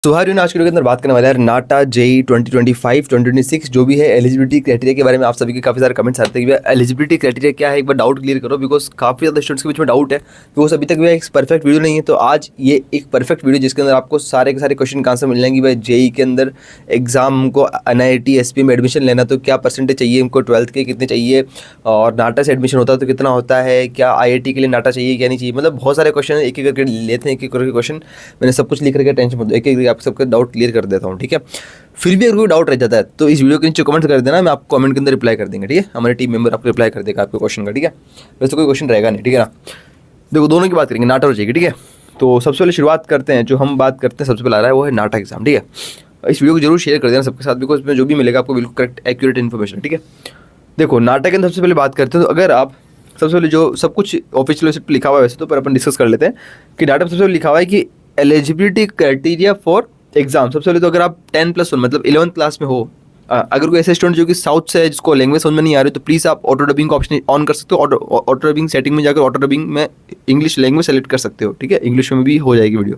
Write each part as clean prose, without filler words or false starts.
तो आज की वीडियो के अंदर बात करने वाला है नाटा जेई 2025 2026 जो भी है एलिजिबिलिटी क्राइटेरिया के बारे में। आप सभी के काफ़ी सारे कमेंट्स आते हैं कि एलिजिबिलिटी क्राइटेरिया क्या है, एक बार डाउट क्लियर करो, बिकॉज काफ़ी ज़्यादा स्टूडेंट्स के बीच में डाउट है कि वो अभी तक भी एक परफेक्ट वीडियो नहीं है। तो आज ये एक परफेक्ट वीडियो जिसके अंदर आपको सारे के सारे क्वेश्चन का आंसर मिल जाएंगे। भाई जेई के अंदर एग्जाम को NIT SP में एडमिशन लेना तो क्या परसेंटेज चाहिए, हमको 12th के कितने चाहिए, और नाटा से एडमिशन होता है तो कितना होता है, क्या IIT के लिए नाटा चाहिए क्या नहीं चाहिए, मतलब बहुत सारे क्वेश्चन एक एक करके लेते हैं, एक एक करके क्वेश्चन मैंने सब कुछ लिख करके टेंशन मत लो, एक एक आप सबका डाउट क्लियर कर देता हूँ। ठीक है, फिर भी अगर कोई डाउट रह जाता है तो इस वीडियो के नीचे कमेंट कर देना, मैं आपको कमेंट के अंदर रिप्लाई कर देंगे। ठीक है, हमारे टीम मेंबर आपको रिप्लाई कर देगा आपके क्वेश्चन का। ठीक है, वैसे कोई क्वेश्चन रहेगा नहीं। ठीक है ना, देखो दोनों की बात करेंगे, नाटा और जेई। ठीक है, तो सबसे पहले शुरुआत करते हैं, जो हम बात करते हैं सबसे पहले आ रहा है वो है नाटा एग्जाम। ठीक है, इस वीडियो को जरूर शेयर कर देना सबके साथ, बिकॉज इसमें जो भी मिलेगा आपको बिल्कुल करेक्ट एक्यूरेट इन्फॉर्मेशन। ठीक है, देखो नाटा के अंदर सबसे पहले बात करते हैं, तो अगर आप सबसे पहले जो सब कुछ ऑफिशियल वेबसाइट पर लिखा हुआ है वैसे तो, पर अपन डिस्कस कर लेते हैं कि नाटा में सबसे पहले लिखा हुआ है कि एलिजिबिलिटी क्राइटेरिया फॉर एग्जाम। सबसे पहले तो अगर आप 10+1 मतलब 11th क्लास में हो, अगर कोई ऐसे स्टूडेंट जो कि साउथ से है जिसको लैंग्वेज समझ में नहीं आ रही, तो प्लीज़ आप ऑटो डबिंग का ऑप्शन ऑन कर सकते हो। ऑटो डबिंग सेटिंग में जाकर ऑटो डबिंग में इंग्लिश लैंग्वेज सेलेक्ट कर सकते हो। ठीक है, इंग्लिश में भी हो जाएगी वीडियो,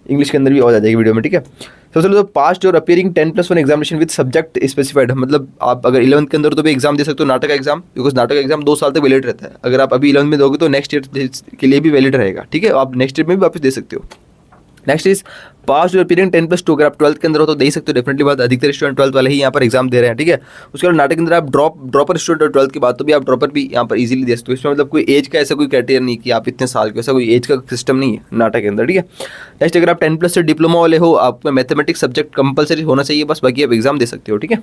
इंग्लिश के अंदर भी आ जाएगी वीडियो में। ठीक है, सबसे पहले तो पास्ट और appearing 10+1 examination with subject specified, मतलब आप अगर 11th के अंदर तो भी एग्जाम दे सकते हो नाटक का एग्जाम, बिकॉज नाटक का एग्जाम 2 साल तक वैलिड रहता है। अगर आप अभी 11th में दोगे तो नेक्स्ट ईयर के लिए भी वैलिड रहेगा। ठीक है, आप नेक्स्ट ईयर में भी वापस दे सकते हो। नेक्स्ट इज पास और अपीयरिंग 10+2, अगर आप 12th के अंदर हो तो दे सकते हो डेफिनेटली बात, अधिकतर स्टूडेंट 12th वाले ही यहाँ पर एग्जाम दे रहे हैं। ठीक है, उसके बाद नाटक के अंदर आप ड्रॉपर स्टूडेंट हो 12th के बाद, तो भी आप ड्रॉपर भी यहाँ पर इजीली दे सकते हो। इसमें मतलब कोई एज का ऐसा कोई क्राइटेरिया नहीं कि आप इतने साल के, ऐसा कोई एज का सिस्टम नहीं है नाटक के अंदर। ठीक है, नेक्स्ट अगर आप 10+ से डिप्लोमा वाले हो, आपको मैथमेटिक्स सब्जेक्ट कंपलसरी होना चाहिए बस, बाकी आप एग्जाम दे सकते हो। ठीक है,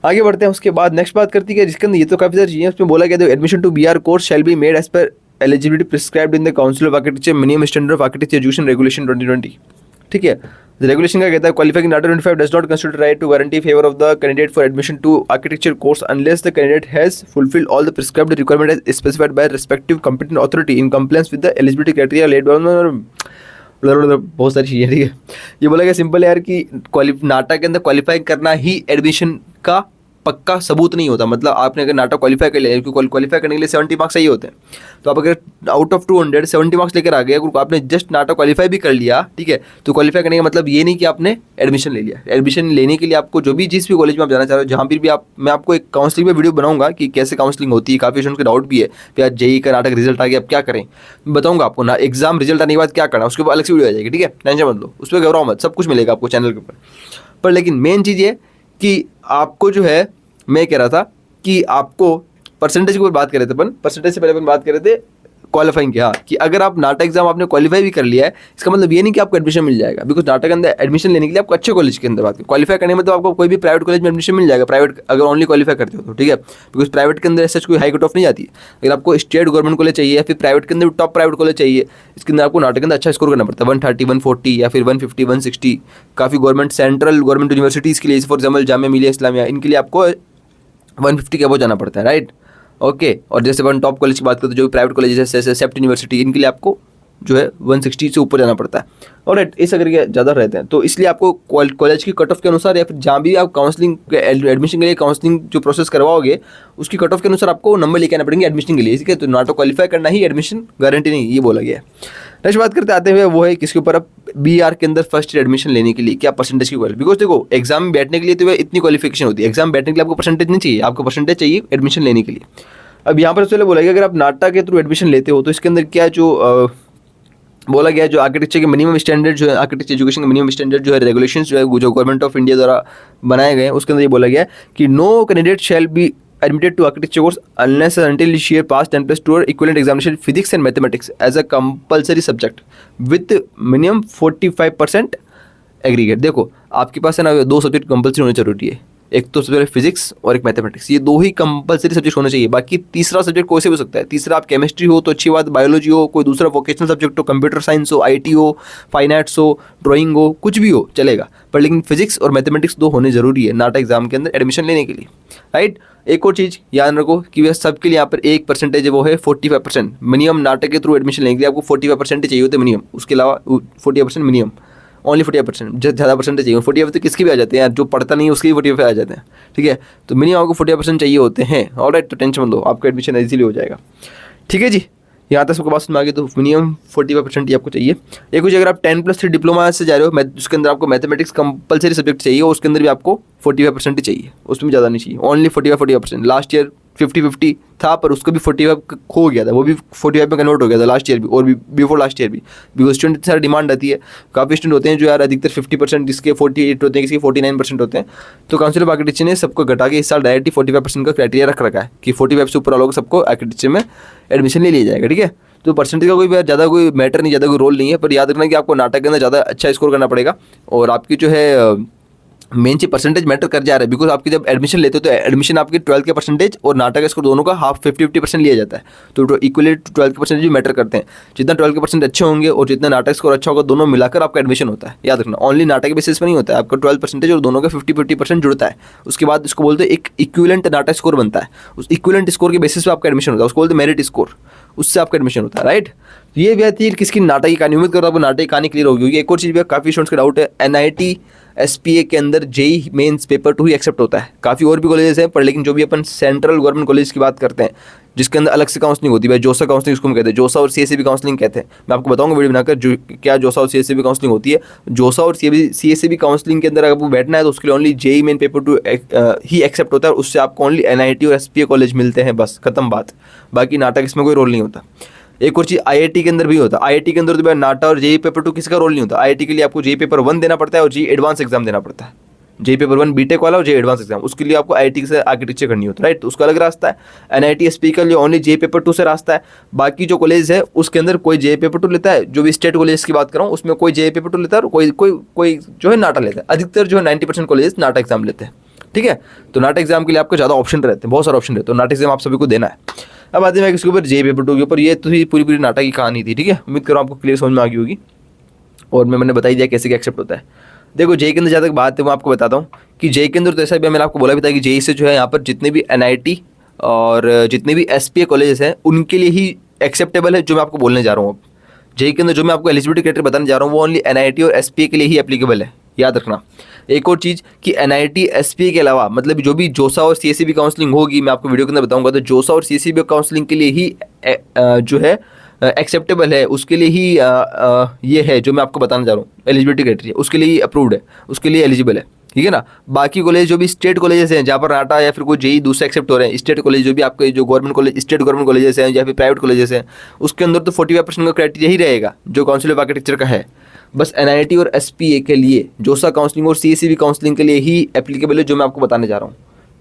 आगे बढ़ते हैं। उसके बाद नेक्स्ट बात करती है जिसके अंदर ये तो काफ़ी सारी चीज़ें उसमें बोला गया, admission to BR course shall be made as per eligibility prescribed in the Council of Architecture minimum standard of architecture education regulation 2020। ठीक है, रेगुलेशन क्या कहता है, qualifying NATA 25 does not consider right to guarantee favour of the candidate for admission to architecture course unless the candidate has fulfilled all the prescribed requirement as specified by respective competent authority in compliance with the eligibility criteria laid down. बहुत सारी चीज़ें। ठीक है, ये बोला गया simple यार कि नाटा के अंदर क्वालिफाई करना ही एडमिशन का पक्का सबूत नहीं होता। मतलब आपने अगर नाटा क्वालिफाई कर लिया, क्योंकि क्वालिफाई करने के लिए 70 मार्क्स चाहिए होते हैं, तो आप अगर आउट ऑफ 200 70 मार्क्स लेकर आ गए, अगर आपने जस्ट नाटा क्वालिफाई भी कर लिया, ठीक है, तो क्वालिफाई करने का मतलब ये नहीं कि आपने एडमिशन ले लिया। एडमिशन लेने के लिए आपको जो भी जिस भी कॉलेज में आप जाना चाह रहे हो, जहाँ पर भी आप, मैं आपको एक काउंसलिंग में वीडियो बनाऊंगा कि कैसे काउंसलिंग होती है। काफ़ी स्टूडेंट्स का डाउट भी है कि यार जेई का नाटक रिजल्ट आ गया अब क्या करें, बताऊंगा आपको ना एग्जाम रिजल्ट आने के बाद क्या करना, उसके बाद अलग से वीडियो आ जाएगी। ठीक है, टेंशन मत लो, उस पर घबराओ मत, सब कुछ मिलेगा आपको चैनल के ऊपर। पर लेकिन मेन चीज़ ये कि आपको जो है, मैं कह रहा था कि आपको परसेंटेज की बात कर रहे थे अपन, परसेंटेज से पहले अपन बात कर रहे थे क्वालिफाइंग की। हाँ, कि अगर आप नाटा एग्जाम आपने क्वालिफाई भी कर लिया है, इसका मतलब ये नहीं कि आपको एडमिशन मिल जाएगा, बिकॉज नाटा के अंदर एडमिशन लेने के लिए आपको अच्छे कॉलेज के अंदर बात करें, क्वालिफाई करने में तो आपको कोई भी प्राइवेट कॉलेज में एडमिशन मिल जाएगा, प्राइवेट अगर ओनली क्वालिफाई करते हो तो। ठीक है, बिकॉज प्राइवेट के अंदर ऐसा कोई हाई कट ऑफ नहीं आती है। अगर आपको स्टेट गवर्नमेंट कॉलेज चाहिए या फिर प्राइवेट के अंदर टॉप प्राइवेट कॉलेज चाहिए, इसके अंदर आपको नाटा के अंदर अच्छा स्कोर करना पड़ता है, 130 140 या फिर 150 160। काफ़ी गवर्नमेंट सेंट्रल गवर्नमेंट यूनिवर्सिटीज़ के लिए, फॉर एग्जाम्पल जामिया मिलिया इस्लामिया, इनके लिए आपको 150 के अबव जाना पड़ता है, राइट। ओके, और जैसे अपन टॉप कॉलेज की बात करते हैं, जो भी प्राइवेट कॉलेज जैसे सेप्ट यूनिवर्सिटी, इनके लिए आपको जो है 160 से ऊपर जाना पड़ता है, और इस अगर के ज़्यादा रहते हैं, तो इसलिए आपको कॉलेज की कट ऑफ के अनुसार या फिर जहाँ भी आप काउंसलिंग एडमिशन के लिए काउंसलिंग जो प्रोसेस करवाओगे, उसकी कट ऑफ के अनुसार आपको नंबर लेके आना पड़ेंगे एडमिशन के लिए। ठीक है, तो नाटो क्वालिफाई करना ही एडमिशन गारंटी नहीं, ये बोला गया है। नेक्स्ट बात करते आते हुए वो है किसके ऊपर, अब BR के अंदर फर्स्ट ईयर एडमिशन लेने के लिए क्या परसेंटेज की क्वालिटी, बिकॉज देखो एग्जाम में बैठने के लिए तो इतनी क्वालिफिकेशन होती है, एग्जाम बैठने के लिए आपको परसेंटेज नहीं चाहिए, आपको परसेंटेज चाहिए एडमिशन लेने के लिए। अब यहाँ पर चलो बोला गया अगर आप नाटा के थ्रू एडमिशन लेते हो तो इसके अंदर क्या जो बोला गया, जो आर्किटेक्चर के मिनिमम स्टैंडर्ड जो है, आर्किटेक्चर एजुकेशन के मिनिमम स्टैंडर्ड जो है, रेगुलेशंस जो है, जो गवर्नमेंट ऑफ इंडिया द्वारा बनाए गए हैं, उसके अंदर ये बोला गया कि no candidate shall be admitted to architecture course unless and until she has passed 10+2 or equivalent examination physics and mathematics as a compulsory subject with minimum 45% aggregate. देखो आपके पास है ना 2 सब्जेक्ट कंपलसरी होने जरूरी है, एक तो सबसे पहले फिजिक्स और एक मैथमेटिक्स, ये 2 ही कंपलसरी सब्जेक्ट होने चाहिए। बाकी तीसरा सब्जेक्ट कोई से भी हो सकता है, तीसरा आप केमिस्ट्री हो तो अच्छी बात, बायोलॉजी हो, कोई दूसरा वोकेशनल सब्जेक्ट हो, कंप्यूटर साइंस हो, IT हो, फाइन आर्ट्स हो, ड्राइंग हो, कुछ भी हो चलेगा, पर लेकिन फिजिक्स और मैथमेटिक्स 2 होने जरूरी है नाटा एग्जाम के अंदर एडमिशन लेने के लिए, राइट। एक और चीज़ याद रखो कि वह सबके लिए यहाँ पर एक परसेंटेज है, वो है 45% मिनिमम। नाटा के थ्रू एडमिशन लेने के लिए आपको 45% चाहिए होते मिनिमम, उसके अलावा 45% मिनिमम, ओनली 45%, ज़्यादा परसेंटेज चाहिए। 45 तो किसके भी आ जाते हैं यार, जो पढ़ता नहीं है उसके भी 45 आ जाते हैं। ठीक है, तो मिनिमम आपको 45% चाहिए होते हैं, ऑलराइट, तो टेंशन मत लो, आपका एडमिशन इजीली हो जाएगा। ठीक है जी, यहाँ तक सबके पास में आ गया, तो मिनिमम 45% ही आपको चाहिए। एक कुछ अगर आप 10+3 डिप्लोमा से जा रहे हो, उसके अंदर आपको मैथमेटिक्स कंपलसरी सब्जेक्ट चाहिए, उसके अंदर भी आपको 45% ही चाहिए, उसमें ज़्यादा नहीं चाहिए, ओनली 45%। लास्ट ईयर 50-50 था, पर उसको भी 45 खो गया था, वो भी 45 में कन्वर्ट हो गया था लास्ट ईयर भी, और भी बिफोर लास्ट ईयर भी, बिकॉज स्टूडेंट इतनी सारी डिमांड आती है। काफ़ी स्टूडेंट होते हैं जो यार अधिकतर 50%, जिसके 48 होते हैं, किसी 49% होते हैं। तो काउंसिल ऑफ आर्किटेक्चर ने सबको घटा के इस साल डायरेक्टली 45% का क्राइटेरिया रख रखा है कि 45 से ऊपर वालों को सबको आर्किटेक्चर में एडमिशन ले लिया जाएगा, ठीक है। तो परसेंटेज का कोई ज़्यादा कोई मैटर नहीं, ज़्यादा कोई रोल नहीं है, पर याद रखना कि आपको नाटक के अंदर ज़्यादा अच्छा स्कोर करना पड़ेगा, और आपकी जो है मेन चीज परसेंटेज मैटर कर जा रहा है, बिकॉज आपकी जब एडमिशन लेते हो तो एडमिशन आपकी 12th के परसेंटेज और नाटक स्कोर दोनों का हाफ 50-50% लिया जाता है, तो इक्वली 12th के परसेंटेज भी मैटर करते हैं। जितना 12th के परसेंट अच्छे होंगे और जितना नाटक स्कोर अच्छा होगा, दोनों मिलाकर आपका एडमिशन होता है। याद रखना, ओनली नाटक के बेसिस पर नहीं होता है, आपका 12th परसेंटेज और दोनों का 50-50% जुड़ता है। उसके बाद इसको बोलते हैं एक इक्विवेलेंट नाटक स्कोर बनता है, उस इक्विवेलेंट स्कोर के बेसिस पर आपका एडमिशन होता है, उसको बोलते हैं मेरिट स्कोर, उससे आपका एडमिशन होता है, राइट। ये भी आती है किसकी नाटक की कहानी। उम्मीद करो आपको नाटक की कहानी क्लियर होगी। एक और चीज़ भी काफ़ी स्टूडेंट्स का डाउट है, NIT SPA के अंदर जेई मेंस पेपर 2 ही एक्सेप्ट होता है। काफ़ी और भी कॉलेजेस हैं, पर लेकिन जो भी अपन सेंट्रल गवर्नमेंट कॉलेज की बात करते हैं, जिसके अंदर अलग से काउंसलिंग होती है, जोसा काउंसलिंग उसको हम कहते हैं, जोसा और CSAB काउंसलिंग कहते हैं। मैं आपको बताऊंगा वीडियो बनाकर जो क्या जोसा और CSAB काउंसलिंग होती है। जोसा और CSAB काउंसलिंग के अंदर अगर आपको बैठना है तो उसके लिए ओनली जेई मेन पेपर 2 ही एक्सेप्ट होता है, और उससे आपको ओनली NIT और SPA कॉलेज मिलते हैं, बस खत्म बात। बाकी नाटक इसमें कोई रोल नहीं होता। एक और चीज़ IIT के अंदर भी होता है। IIT के अंदर तो नाटा और जेई पेपर 2 किसी का रोल नहीं होता। IIT के लिए आपको जेई पेपर 1 देना पड़ता है और जेई एडवांस एग्जाम देना पड़ता है। जेई पेपर 1 बीटेक वाला और जेई एडवांस एग्जाम, उसके लिए आपको IIT से आर्किटेक्चर करनी होती है, राइट। तो उसका अलग रास्ता है। NIT SPA के लिए ओनली जेई पेपर 2 से रास्ता है। बाकी जो कॉलेज है उसके अंदर कोई जेई पेपर 2 लेता है, जो भी स्टेट कॉलेज की बात कर रहा हूँ उसमें कोई जेई पेपर 2 लेता है और कोई जो है नाटा लेता है। अधिकतर जो है 90% कॉलेज नाटा एग्जाम लेते हैं, ठीक है। तो नाटा एग्जाम के लिए आपको ज़्यादा ऑप्शन रहते हैं, बहुत सारे ऑप्शन रहते हैं, तो नाटा एग्जाम आप सभी को देना है। अब आते हैं इसके ऊपर जेई पेपर 2 के ऊपर। ये तो पूरी नाटक की कहानी थी, ठीक है। उम्मीद करो आपको क्लियर समझ में आ गई होगी, और मैंने बताई दिया कैसे एक्सेप्ट होता है। देखो जेई के अंदर जहाँ तक बात है वो आपको बताता हूँ कि जेई के अंदर तो ऐसा भी मैंने आपको बोला भी था कि जेई से जो है यहाँ पर जितने भी NIT और जितने भी SPA कॉलेजेस हैं उनके लिए ही एक्सेप्टेबल है, जो मैं आपको बोलने जा रहा हूँ। अब जेई के अंदर जो मैं आपको एलिजिबिलिटी क्राइटेरिया बताने जा रहा हूँ वो ओनली NIT और SPA के लिए ही एप्लीकेबल है, याद रखना। एक और चीज़ कि NIT SPA के अलावा मतलब जो भी जोसा और CSAB काउंसलिंग होगी, मैं आपको वीडियो के अंदर बताऊंगा, तो जोसा और CSAB काउंसलिंग के लिए ही जो है एक्सेप्टेबल है, उसके लिए ही ये है जो मैं आपको बताने जा रहा हूँ एलिजिबिलिटी क्राइटेरिया, उसके लिए ही अप्रूव्ड है, उसके लिए एलिजिबल है, ठीक है ना। बाकी कॉलेज जो भी स्टेट कॉलेजेस हैं जहाँ पर नाटा या फिर कोई जेई दूसरा एक्सेप्ट हो रहे हैं, स्टेट कॉलेज जो भी आपके जो government college state government colleges हैं या फिर प्राइवेट कॉलेजेस हैं, उसके अंदर तो 45% का क्राइटेरिया ही रहेगा जो काउंसिल ऑफ आर्किटेक्चर का है। बस NIT और SPA के लिए जोसा काउंसलिंग और CSAB काउंसलिंग के लिए ही एप्लीकेबल है, जो मैं आपको बताने जा रहा हूँ,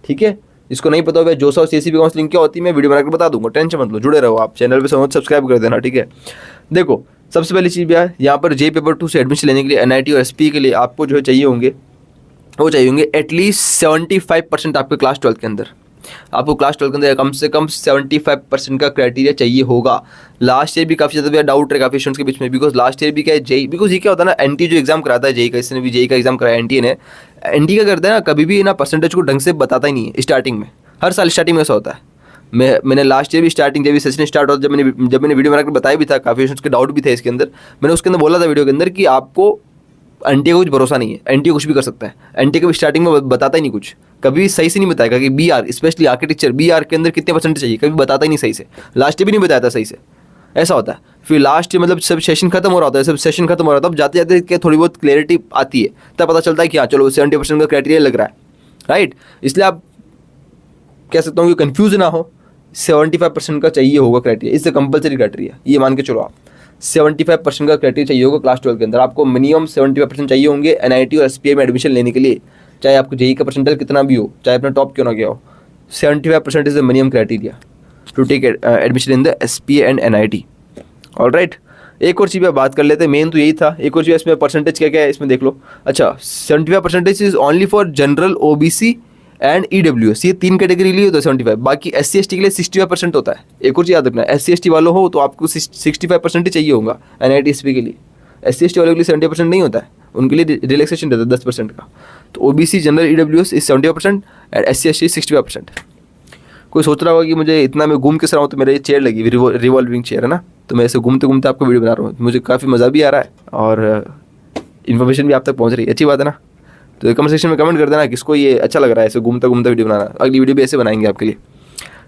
ठीक है। जिसको नहीं पता होगा जोसा और CSAB काउंसलिंग क्या होती है, मैं वीडियो बनाकर बता दूंगा, टेंशन मत लो, जुड़े रहो आप चैनल पे, सब्सक्राइब कर देना, ठीक है। देखो सबसे पहली चीज़ क्या है, यहाँ पर जेई पेपर 2 से एडमिशन लेने के लिए NIT और SPA के लिए आपको जो है चाहिए होंगे एटलीस्ट 75% आपके क्लास 12 के अंदर, आपको क्लास 12 के अंदर कम से कम 75% का क्राइटेरिया चाहिए होगा। लास्ट ईयर भी काफ़ी ज़्यादा डाउट है काफ़ी स्टूडेंट्स के बीच में, बिकॉज लास्ट ईयर भी क्या है जेई, बिकॉज ये क्या होता है ना, NT जो एग्जाम कराता है जेई का, इसने भी जेई का एग्जाम कराया NT ने, NT का करता है ना, कभी भी ना परसेंटेज को ढंग से बताता ही नहीं है स्टार्टिंग में, हर साल स्टार्टिंग में ऐसा होता है। मैंने लास्ट ईयर भी स्टार्टिंग जब सेशन स्टार्ट होता जब मैंने वीडियो बनाकर बताया भी था, काफ़ी स्टूडेंट्स के डाउट भी थे इसके अंदर, मैंने उसके अंदर बोला था वीडियो के अंदर कि आपको NT का कुछ भरोसा नहीं है, NT कुछ भी कर सकता है, NT का स्टार्टिंग में बताता ही नहीं कुछ, कभी सही से नहीं बताएगा कि BR स्पेशली आर्किटेक्चर BR के अंदर कितने परसेंटेज चाहिए, कभी बताता ही नहीं सही से, लास्ट ईयर भी नहीं बताया था सही से, ऐसा होता है। फिर लास्ट मतलब सब सेशन खत्म हो रहा होता है, सब सेशन खत्म हो रहा था, तब जाते जाते क्या थोड़ी बहुत क्लैरिटी आती है, तब पता चलता है कि हाँ चलो 70% का क्राइटेरिया लग रहा है, राइट। इसलिए आप कह सकता हूँ कि कन्फ्यूज ना हो, 75% का चाहिए होगा क्राइटेरिया, इससे कंपलसरी क्राइटेरिया, ये मान के चलो आप 75% का क्राइटेरिया चाहिए होगा क्लास 12 के अंदर, आपको मिनिमम 75% चाहिए होंगे NIT और SPA में एडमिशन लेने के लिए, चाहे आपको जेई का परसेंटेज कितना भी हो, चाहे अपना टॉप क्यों ना गया हो, 75% is the minimum criteria to take admission in the SPA and NIT, alright. एक और चीज़ पे बात कर लेते हैं, मेन तो यही था। एक और चीज़ इसमें परसेंटेज क्या क्या है इसमें देख लो। अच्छा 75% is only for general OBC and EWS, ये 3 कैटेगरी लिए होता है 75, बाकी SC/ST के लिए 65% होता है। एक और चीज़ याद रखना, SC/ST वालों हो तो आपको 65% ही चाहिए होगा NIT SPA के लिए, SC/ST वालों के लिए 70% नहीं होता है, उनके लिए रिलैक्सेशन रहता है 10% का। तो OBC general EWS is 70% and SC/ST 65%। कोई सोच रहा होगा कि मुझे इतना मैं घूम किस रहा हूँ, तो मेरे चेयर लगी रिवॉल्विंग चेयर है ना, तो मैं ऐसे घूमते घूमते आपको वीडियो बना रहा हूँ, मुझे काफ़ी मज़ा भी आ रहा है और इन्फॉर्मेशन भी आप तक पहुँच रही है, अच्छी बात है ना। तो कमेंट सेक्शन में कमेंट कर देना किसको ये अच्छा लग रहा है ऐसे घूमता घूमता वीडियो बनाना, अगली वीडियो भी ऐसे बनाएंगे आपके लिए,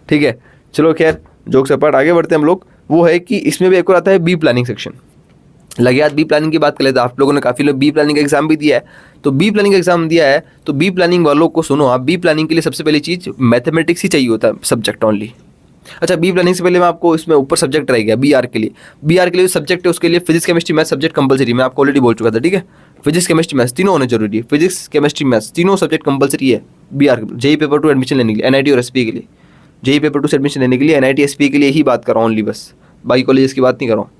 ठीक है। चलो खैर जोक्स अपार्ट आगे बढ़ते हैं हम लोग। वो है कि इसमें भी एक और आता है बी प्लानिंग सेक्शन। लगे हाथ बी प्लानिंग की बात कर लेते हैं, आप लोगों ने काफ़ी लोग बी प्लानिंग का एग्जाम भी दिया है। तो बी प्लानिंग का एग्जाम दिया है तो बी प्लानिंग वालों को सुनो, आप बी प्लानिंग के लिए सबसे पहली चीज़ मैथमेटिक्स ही चाहिए होता है सब्जेक्ट ओनली। अच्छा, बी प्लानिंग से पहले मैं आपको इसमें ऊपर सब्जेक्ट रह गया बी आर के लिए। बी आर के लिए सब्जेक्ट है उसके लिए physics chemistry maths subject compulsory, मैं आपको ऑलरेडी बोल चुका था, ठीक है। फिजिक्स केमिस्ट्री मैथ्स तीनों होने जरूरी है, फिजिक्स केमिस्ट्री मैथ्स तीनों सब्जेक्ट कंपलसरी है बी आर जेई पेपर 2 एडमिशन लेने के लिए, एनआईटी और एसपी के लिए। जेई पेपर 2 से एडमिशन लेने के लिए एनआईटी एसपी के लिए ही बात कर रहा हूँ ओनली, बस बाकी कॉलेजेस की बात नहीं कर रहा हूँ।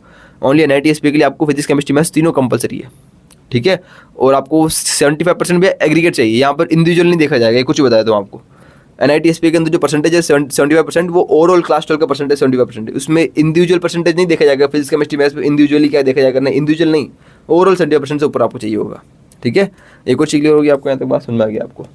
ओनली एनआईटी एसपी के लिए आपको फिजिक्स केमिस्ट्री मैथ्स तीनों कंपलसरी है, ठीक है। और आपको 75% भी एग्रीगेट चाहिए, यहाँ पर इंडिविजुअल नहीं देखा जाएगा, कुछ बताया तो आपको। एनआईटी एसपी के अंदर जो परसेंटेज है 75%, वो ओवरऑल क्लास 12 का परसेंटेज 75%, उसमें इंडिविजुअल परसेंटेज नहीं देखा जाएगा। फिजिक्स केमिस्ट्री मैथ्स में इंडिविजुअली क्या देखा जाएगा, नहीं इंडिविजुअल नहीं, ओवरऑल 75% से ऊपर आपको चाहिए होगा, ठीक है। एक और चीज क्लियर होगी आपको, यहाँ तक बात समझ में आ गया आपको,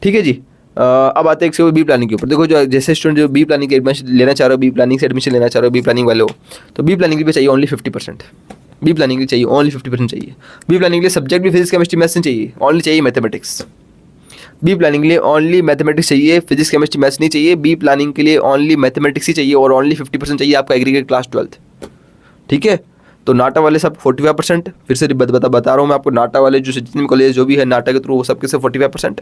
ठीक है जी। अब आते हैं एक से बी प्लानिंग के ऊपर। देखो जो जैसे स्टूडेंट जो बी प्लानिंग के एडमिशन लेना चाह रहे हो, बी प्लानिंग से एडमिशन लेना चाह रहे हो, बी प्लानिंग वाले हो, तो बी प्लानिंग के लिए चाहिए ओनली 50%। बी प्लानिंग के लिए चाहिए ओनली 50% चाहिए। बी प्लानिंग के लिए सब्जेक्ट भी फिजिक्स केमिस्ट्री मैथ्स नहीं चाहिए, ओनली चाहिए मैथमेटिक्स। बी प्लानिंग के लिए ओनली मैथमेटिक्स चाहिए, फिजिक्स केमिस्ट्री मैथ्स नहीं चाहिए। बी प्लानिंग के लिए ओनली मैथमेटिक्स ही चाहिए और ओनली 50% चाहिए आपका एग्रीगेट क्लास 12, ठीक है। तो नाटा वाले सब 45%, फिर से बता रहा हूँ मैं आपको, नाटा वाले जो जितने भी कॉलेज जो भी है नाटा के थ्रू वो सबके सब 45%।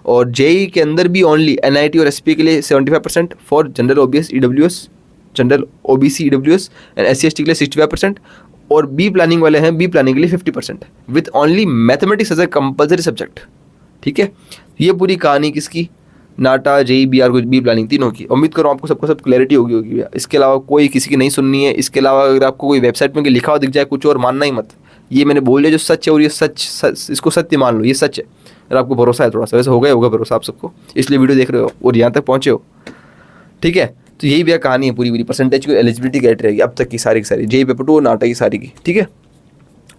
और जेई के अंदर भी ओनली एनआईटी और एसपी के लिए 75% for general OBS EWS, general OBC EWS and SC ST के लिए 65%। और बी प्लानिंग वाले हैं बी प्लानिंग के लिए 50% with only mathematics as a compulsory subject, ठीक है। ये पूरी कहानी किसकी, NATA JEE B R B planning तीनों की। उम्मीद करो आपको सबको सब क्लैरिटी होगी भैया। इसके अलावा कोई किसी की नहीं सुननी है। इसके अलावा अगर आपको कोई वेबसाइट में लिखा हुआ दिख जाए कुछ और, मानना ही मत। ये मैंने बोल दिया जो सच है, और ये सच इसको सत्य मान लो, ये सच है। अगर आपको भरोसा है थोड़ा सा, वैसे होगा भरोसा आप सबको, इसलिए वीडियो देख रहे हो और यहाँ तक पहुँचे हो, ठीक है। तो यही भैया कहानी है पूरी परसेंटेज की एलिजिबिलिटी क्राइटेरिया अब तक की सारी जेई पेपर 2 और नाटा की सारी की, ठीक है।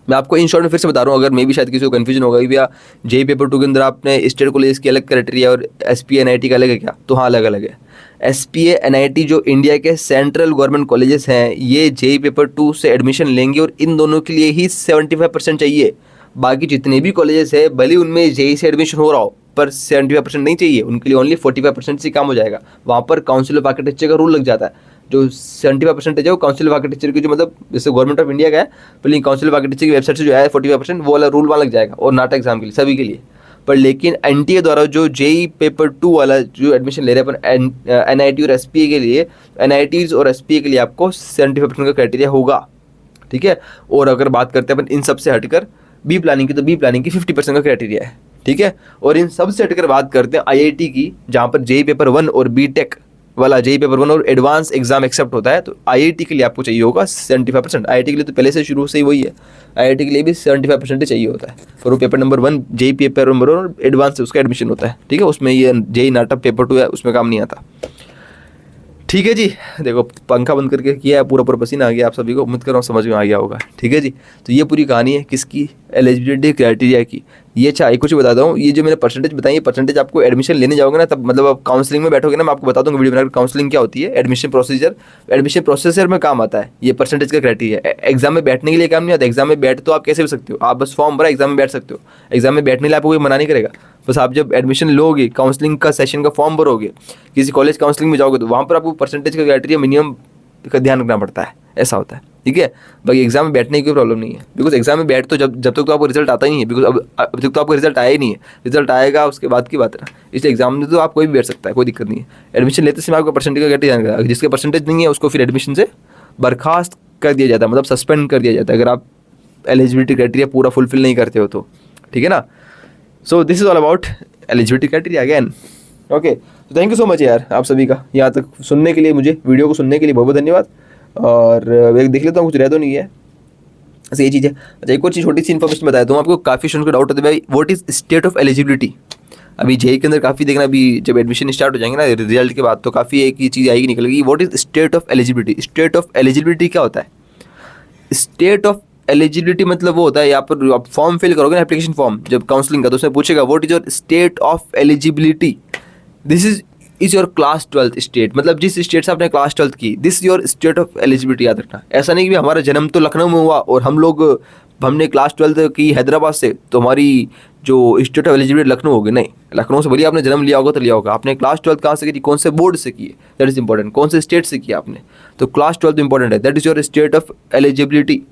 मैं आपको इन शॉर्ट में फिर से बता रहा हूँ, अगर मे भी शायद किसी को कन्फ्यूजन होगा कि भैया जेई पेपर 2 के अंदर आपने स्टेट कॉलेज की अलग क्राइटेरिया और एसपीए एनआईटी का अलग है क्या, तो हाँ अलग अलग है। एसपीए एनआईटी जो इंडिया के सेंट्रल गवर्नमेंट कॉलेजेस हैं, ये जेई पेपर 2 से एडमिशन लेंगे और इन दोनों के लिए ही 75% चाहिए। बाकी जितने भी कॉलेजेस है भले उनमें जेई से एडमिशन हो रहा हो, पर 75% नहीं चाहिए, उनके लिए ओनली 45% से काम हो जाएगा। वहाँ पर काउंसिल ऑफ आर्किटेक्चर का रूल लग जाता है। जो 75% है वो काउंसिल ऑफ आर्किटेक्चर की, जो मतलब जैसे गवर्नमेंट ऑफ इंडिया का है, पर काउंसिल ऑफ आर्किटेक्चर की वेबसाइट से जो है 45%, वो वाला रूल वहाँ लग जाएगा और नाटा एग्जाम के लिए सभी के लिए। पर लेकिन एनटीए द्वारा जो जेई पेपर 2 वाला जो एडमिशन ले रहे हैं अपन एनआईटी और एसपीए के लिए, एनआईटीज और एसपीए के लिए आपको 75% का क्राइटेरिया होगा, ठीक है। और अगर बात करते हैं अपन इन सब से हटकर बी प्लानिंग की, तो बी प्लानिंग की 50% का क्राइटेरिया है, ठीक है। और इन सब से हटकर बात करते हैं आईआईटी की, जहाँ पर जेई पेपर 1 और बीटेक वाला जेई पेपर 1 और एडवांस एग्जाम एक्सेप्ट होता है। तो आईआईटी के लिए आपको चाहिए होगा 75%। आईआईटी के लिए तो पहले से शुरू से ही वही है, आईआईटी के लिए भी 75% चाहिए होता है। और वो paper number 1 JEE paper number 1 और एडवांस से उसका एडमिशन होता है, ठीक है। उसमें ये जेई नाटा पेपर 2 है, उसमें काम नहीं आता, ठीक है जी। देखो पंखा बंद करके किया है, पूरा पसीना आ गया आप सभी को, उम्मीद कर रहा हूँ समझ में आ गया होगा, ठीक है जी। तो ये पूरी कहानी है किसकी, एलिजिबिलिटी क्राइटेरिया की। ये अच्छा एक कुछ बता दूँ, ये जो मैंने परसेंटेज बताई, ये परसेंटेज आपको एडमिशन लेने जाओगे ना, तब मतलब आप काउंसलिंग में बैठोगे ना, मैं आपको बता दूँगा वीडियो बनाकर काउंसलिंग क्या होती है, एडमिशन प्रोसीजर में काम आता है ये परसेंटेज का क्राइटेरिया। एग्जाम में बैठने के लिए काम नहीं आता। एग्जाम में बैठ तो आप कैसे भी सकते हो, आप बस फॉर्म भरा एग्जाम में बैठ सकते हो। एग्जाम में बैठने के लिए आपको कोई मना नहीं करेगा, बस आप जब एडमिशन लोगे, काउंसलिंग का सेशन का फॉर्म भरोगे, किसी कॉलेज काउंसलिंग में जाओगे, तो वहाँ पर आपको परसेंटेज का क्राइटेरिया मिनिमम का ध्यान रखना पड़ता है, ऐसा होता है, ठीक है। बाकी एग्जाम में बैठने की कोई प्रॉब्लम नहीं है, बिकॉज एग्जाम में बैठ तो जब तक तो आपको रिजल्ट आता ही नहीं है, बिकॉज अब तक तो आपको रिजल्ट आया ही नहीं है। रिजल्ट आएगा उसके बाद की बात है ना, इसलिए एग्जाम में तो आप कोई भी बैठ सकता है, कोई दिक्कत नहीं है। एडमिशन लेते समय आपको परसेंटेज का क्राइटेरिया ध्यान रखना, जिसके परसेंटेज नहीं है उसको फिर एडमिशन से बर्खास्त कर दिया जाता है, मतलब सस्पेंड कर दिया जाता है, अगर आप एलिजिबिलिटी क्राइटेरिया पूरा फुलफिल नहीं करते हो तो, ठीक है ना। So this is all about eligibility criteria again, okay. तो थैंक यू सो मच यार आप सभी का यहाँ तक सुनने के लिए, मुझे वीडियो को सुनने के लिए बहुत बहुत धन्यवाद। और देख लेता हूँ कुछ रह तो नहीं है, बस ये चीज़ है। अच्छा एक और चीज़ छोटी सी इन्फॉर्मेशन बताया दूँ आपको, काफ़ी स्टूडेंट को डाउट होता है भाई what is state of eligibility. अभी जेई के अंदर काफ़ी देखना, अभी जब एडमिशन स्टार्ट हो जाएंगे ना रिजल्ट के बाद, तो काफ़ी एक ही चीज़ आएगी निकलेगी, what is state of eligibility. State of eligibility क्या होता है, स्टेट ऑफ एलिजिबिलिटी मतलब वो होता है, यहाँ पर आप फॉर्म फिल करोगे ना, एप्लीकेशन फॉर्म जब काउंसलिंग का, तो उसमें पूछेगा what is your state of eligibility. This is your class 12th state, मतलब जिस स्टेट से आपने क्लास 12th की, this your state of eligibility, याद रखना। ऐसा नहीं कि हमारा जन्म तो लखनऊ में हुआ और हमने क्लास 12th की हैदराबाद से, तो हमारी जो इंस्टीट्यूट ऑफ एलिजिबिलिटी लखनऊ होगी, नहीं, लखनऊ से बोलिए आपने जन्म लिया होगा तो लिया होगा। आपने क्लास 12 कहाँ से की, कौन से बोर्ड से की है, दैट इज़ इंपॉर्टेंट। कौन से स्टेट से किया आपने, तो क्लास 12 इंपॉर्टेंट है, that is your state of eligibility.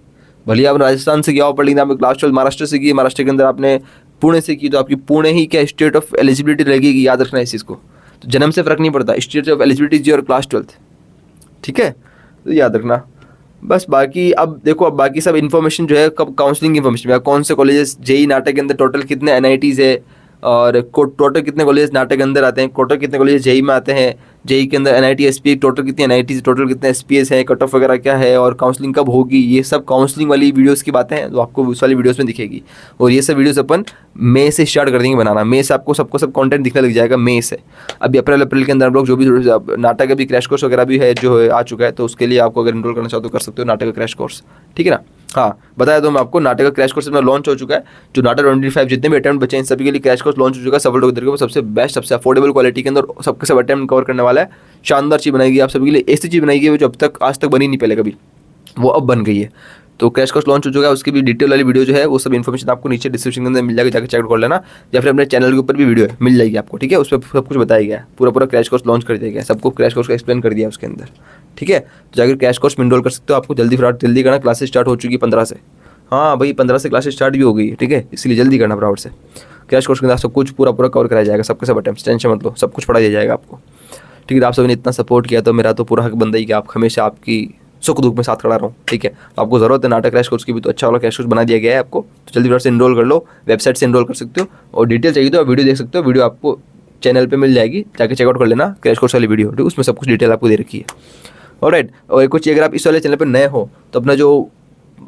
भले आप राजस्थान से किया हो, पर लेकिन आपने क्लास 12 महाराष्ट्र से की, महाराष्ट्र के अंदर आपने पुणे से की, तो आपकी पुणे ही क्या स्टेट ऑफ एलिजिबिलिटी लगेगी, याद रखना इस चीज़ को। तो जन्म से फ़र्क नहीं पड़ता, state of eligibility is your class 12, ठीक है, तो याद रखना बस। बाकी अब देखो, अब बाकी सब इन्फॉर्मेशन जो है कब काउंसलिंग इन्फॉर्मेशन, कौन से कॉलेजेस जेई नाटक के अंदर टोटल कितने एनआईटीज़ है, और टोटल कितने कॉलेज नाटक के अंदर आते हैं, टोटल कितने कॉलेज जेई में आते हैं, जेई के अंदर एनआईटी एसपीए टोटल कितनी एनआईटी, टोटल कितने एसपीएस हैं, कट ऑफ वगैरह क्या है, और काउंसलिंग कब होगी, ये सब काउंसलिंग वाली वीडियोस की बातें हैं, तो आपको उस वाली वीडियोस में दिखेगी। और ये सब वीडियोस अपन मई से स्टार्ट कर देंगे बनाना, मई से आपको सबको सब कंटेंट दिखने लग जाएगा मई से। अभी अप्रैल के अंदर हम लोग जो भी नाटक अभी क्रैश कोर्स वगैरह भी है जो आ चुका है, तो उसके लिए आपको अगर इनरोल करना चाहो तो कर सकते हो, नाटक का क्रैश कोर्स, ठीक है ना। हाँ, बताया तो मैं आपको, नाटक का क्रैश कोर्स अपना लॉन्च हो चुका है। जो नाटक 25 जितने भी अटेम्प्ट बचे हैं सभी के लिए क्रैश कोर्स लॉन्च हो चुका है। सफल टुगेदर के सबसे बेस्ट, सबसे अफोर्डेबल क्वालिटी के अंदर सबके सब अटेम्प्ट कवर करने वाला है। शानदार चीज़ बनाई गई आप सभी के लिए, ऐसी चीज़ बनाई गई जो अब तक आज तक बनी नहीं पहले कभी, वो अब बन गई है। तो क्रैश कोर्स लॉन्च हो चुका है, उसकी भी डिटेल वाली वीडियो जो है वो सब इन्फॉर्मेशन आपको नीचे डिस्क्रिप्शन के अंदर मिल जाएगी, जाकर चेक कर लेना, या फिर अपने चैनल के ऊपर भी वीडियो है मिल जाएगी आपको, ठीक है। उस पर सब कुछ बताया गया है, पूरा क्रैश कोर्स लॉन्च कर दिया गया है, सबको क्रैश कोर्स का एक्सप्लेन कर दिया है उसके अंदर, ठीक है। तो जाकर क्रैश कोर्स में इनरोल कर सकते हो। आपको जल्दी करना, क्लासेस स्टार्ट हो चुकी है 15 से, हाँ भाई 15 से क्लासेस स्टार्ट भी हो गई है, ठीक है, इसलिए जल्दी करना फटाफट से। क्रैश कोर्स के अंदर सब कुछ पूरा कवर कराया जाएगा, सबके सब अटेम्प्ट, टेंशन मत लो, सब कुछ पढ़ा दिया जाएगा आपको, ठीक है। आप सबने इतना सपोर्ट किया तो मेरा तो पूरा हक बनता ही कि आप हमेशा आपकी सुख दुख में साथ खड़ा रहूँ, ठीक है। तो आपको ज़रूरत है नाटक क्रैश कोर्स की भी, तो अच्छा वाला क्रैश कोर्स बना दिया गया है आपको, तो जल्दी फटाफट से इनरोल कर लो, वेबसाइट से इनरोल कर सकते हो। और डिटेल चाहिए तो आप वीडियो देख सकते हो, वीडियो आपको चैनल पे मिल जाएगी, जाके चेकआउट कर लेना क्रैश कोर्स वाली वीडियो, ठीक है, उसमें सब कुछ डिटेल आपको दे रखी है। ऑलराइट, और एक कुछ अगर आप इस वाले चैनल पर नए हो तो अपना जो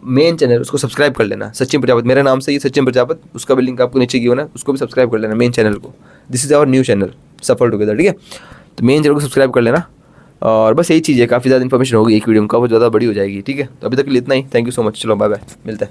मेन चैनल उसको सब्सक्राइब कर लेना, सचिन प्रजापति, मेरे नाम से ये सचिन प्रजापति, उसका भी लिंक आपको नीचे गिवन है, उसको भी सब्सक्राइब कर लेना मेन चैनल को। This is our new channel Safal together, ठीक है। तो मेन चैनल को सब्सक्राइब कर लेना, और बस यही चीज़ है, काफ़ी ज़्यादा इन्फॉर्मेशन होगी एक वीडियो में, बहुत ज़्यादा बड़ी हो जाएगी, ठीक है। तो अभी तक के लिए इतना ही, थैंक यू सो मच, चलो बाय बाय, मिलते हैं।